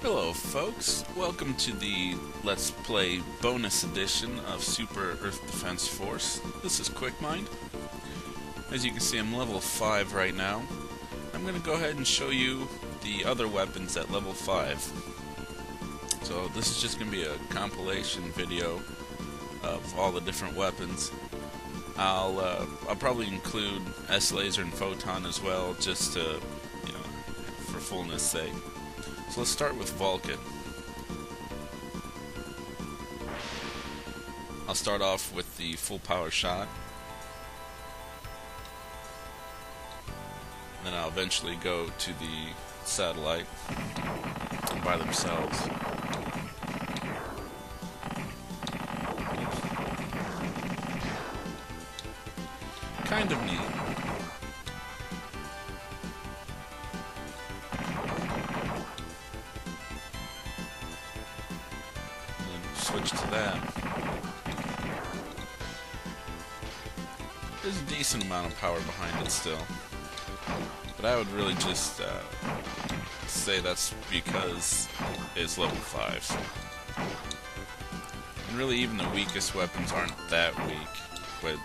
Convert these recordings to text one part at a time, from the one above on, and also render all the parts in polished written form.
Hello folks, welcome to the Let's Play bonus edition of Super Earth Defense Force. This is QuickMind. As you can see, I'm level 5 right now. I'm going to go ahead and show you the other weapons at level 5. So this is just going to be a compilation video of all the different weapons. I'll probably include S-Laser and Photon as well, just to, for fullness sake. So let's start with Vulcan. I'll start off with the full power shot. Then I'll eventually go to the satellite by themselves. Kind of neat. Switch to that. There's a decent amount of power behind it still, but I would really just say that's because it's level 5. And really even the weakest weapons aren't that weak, but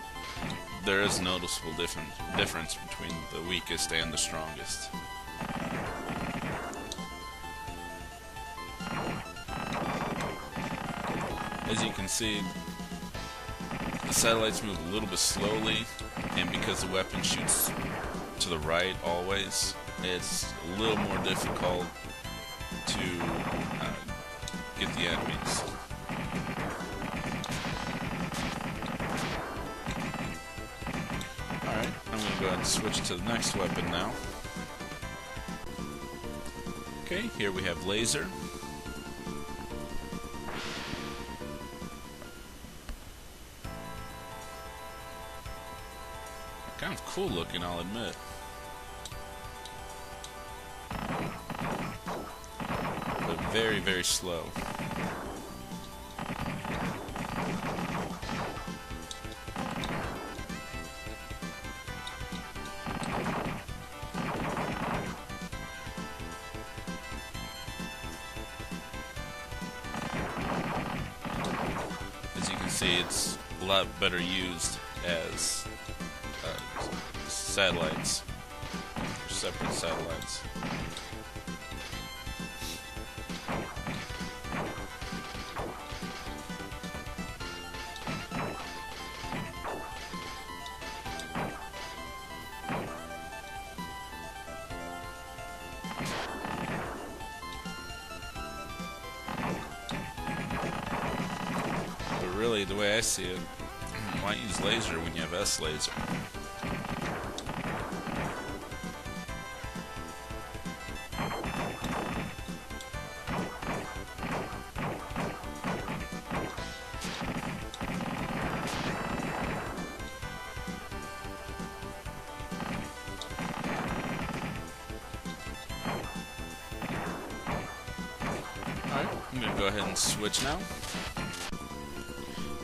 there is a noticeable difference between the weakest and the strongest. As you can see, the satellites move a little bit slowly, and because the weapon shoots to the right always, it's a little more difficult to get the enemies. Alright, I'm going to go ahead and switch to the next weapon now. Okay, here we have Laser. Kind of cool looking, I'll admit. But very, very slow. As you can see, it's a lot better used as satellites, separate satellites. But really, the way I see it, why use laser when you have S-Laser? Alright, I'm going to go ahead and switch now.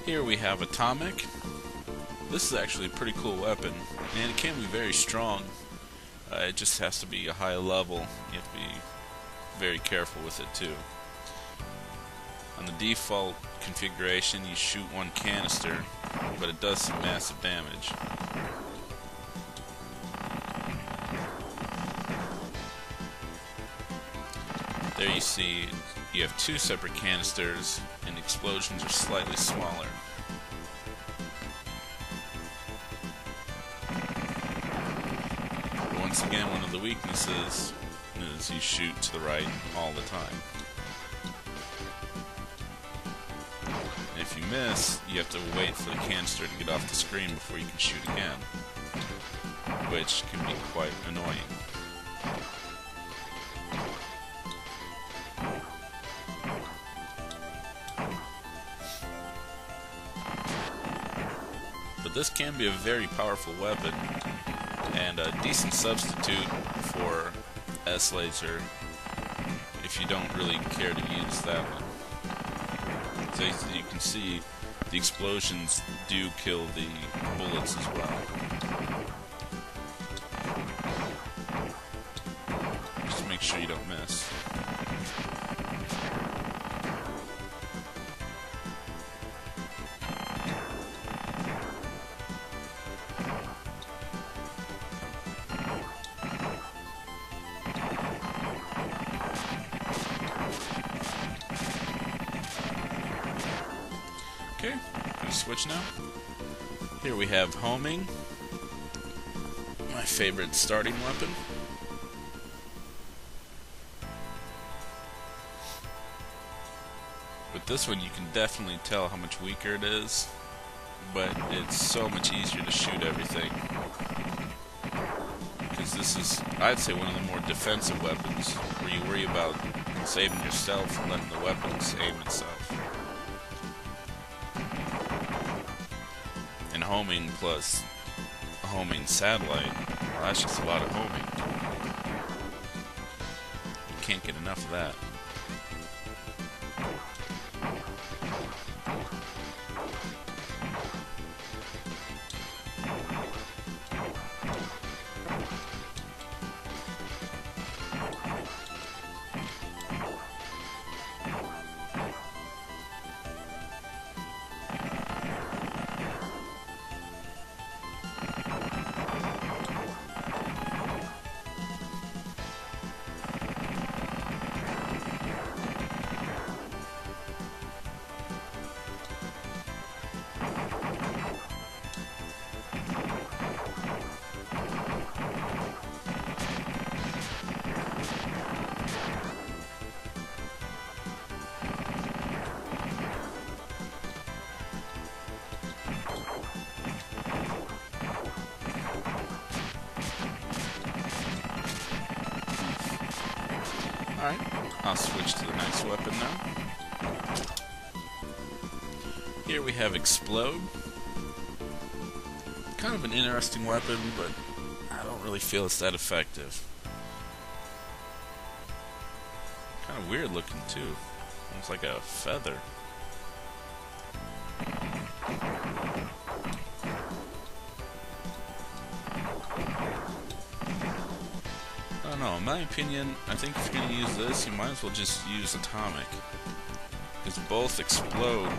Here we have Atomic. This is actually a pretty cool weapon, and it can be very strong. It just has to be a high level. You have to be very careful with it too. On the default configuration, you shoot one canister, but it does some massive damage. There you see you have 2 separate canisters, and the explosions are slightly smaller. But once again, one of the weaknesses is you shoot to the right all the time. And if you miss, you have to wait for the canister to get off the screen before you can shoot again, which can be quite annoying. But this can be a very powerful weapon, and a decent substitute for S-Laser if you don't really care to use that one. So as you can see, the explosions do kill the bullets as well. Just make sure you don't miss. switch now. Here we have homing, my favorite starting weapon. With this one you can definitely tell how much weaker it is, but it's so much easier to shoot everything. Because this is, I'd say, one of the more defensive weapons, where you worry about saving yourself and letting the weapons aim itself. And homing plus a homing satellite, well, that's just a lot of homing. You can't get enough of that. Alright, I'll switch to the next weapon now. Here we have Explode. Kind of an interesting weapon, but I don't really feel it's that effective. Kind of weird looking too. Almost like a feather. I don't know, in my opinion, I think if you're going to use this, you might as well just use Atomic. Because both explode.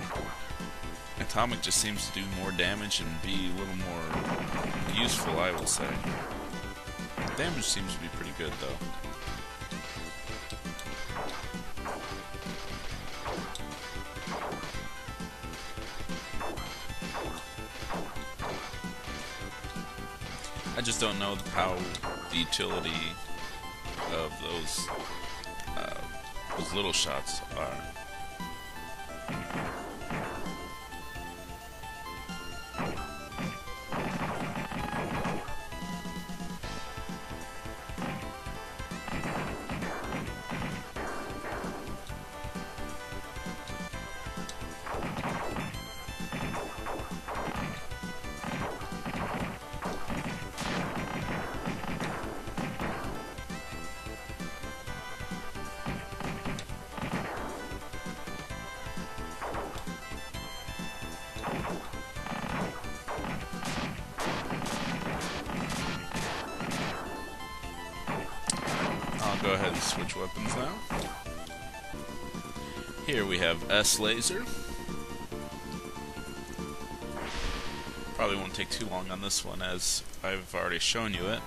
Atomic just seems to do more damage and be a little more useful, I would say. Damage seems to be pretty good, though. I just don't know how the utility of those little shots are. Go ahead and switch weapons now. Here we have S-Laser. Probably won't take too long on this one, as I've already shown you it.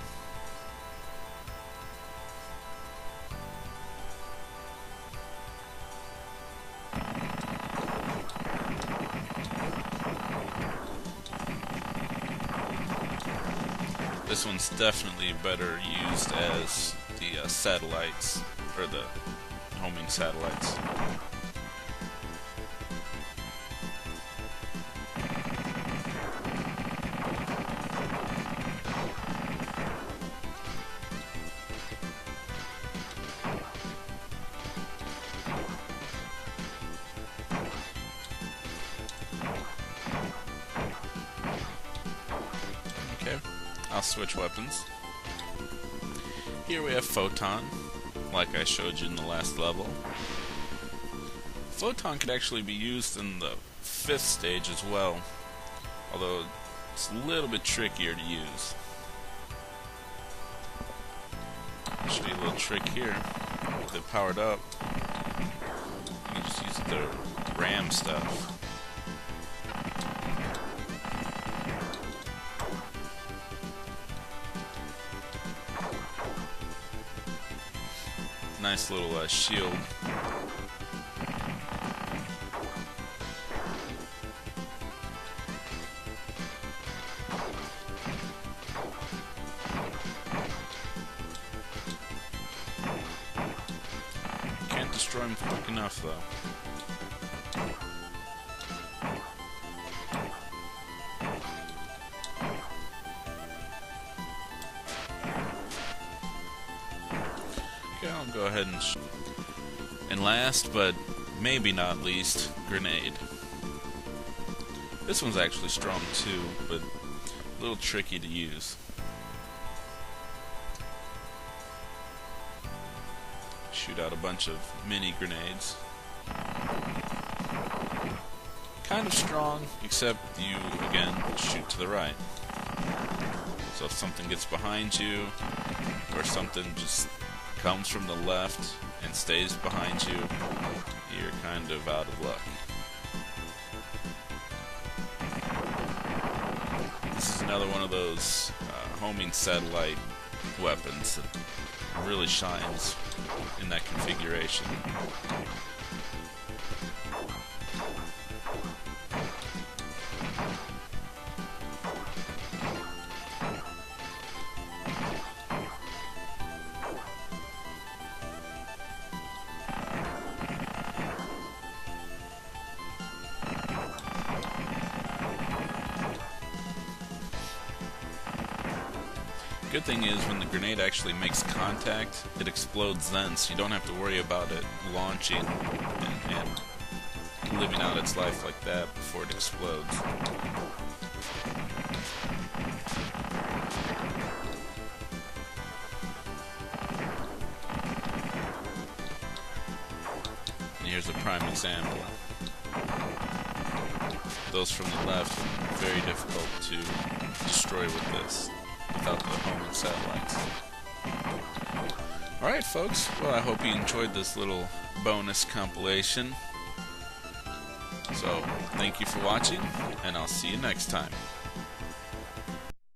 This one's definitely better used as the satellites, or the homing satellites. Okay, I'll switch weapons. Here we have Photon, like I showed you in the last level. Photon could actually be used in the 5th stage as well, although it's a little bit trickier to use. I'll show you a little trick here. With it powered up, you can just use it to ram stuff. Nice little shield. destroy them quick enough, though. Okay, I'll go ahead and last, but maybe not least, grenade. This one's actually strong too, but a little tricky to use. Shoot out a bunch of mini grenades. Kind of strong, except you, again, shoot to the right. So if something gets behind you, or something just comes from the left and stays behind you, you're kind of out of luck. This is another one of those homing satellite weapons that really shines in that configuration. Good thing is when the grenade actually makes contact, it explodes then, so you don't have to worry about it launching and living out its life like that before it explodes. And here's a prime example. Those from the left, very difficult to destroy with this, without the homing satellites. Alright folks, well I hope you enjoyed this little bonus compilation. So, thank you for watching, and I'll see you next time.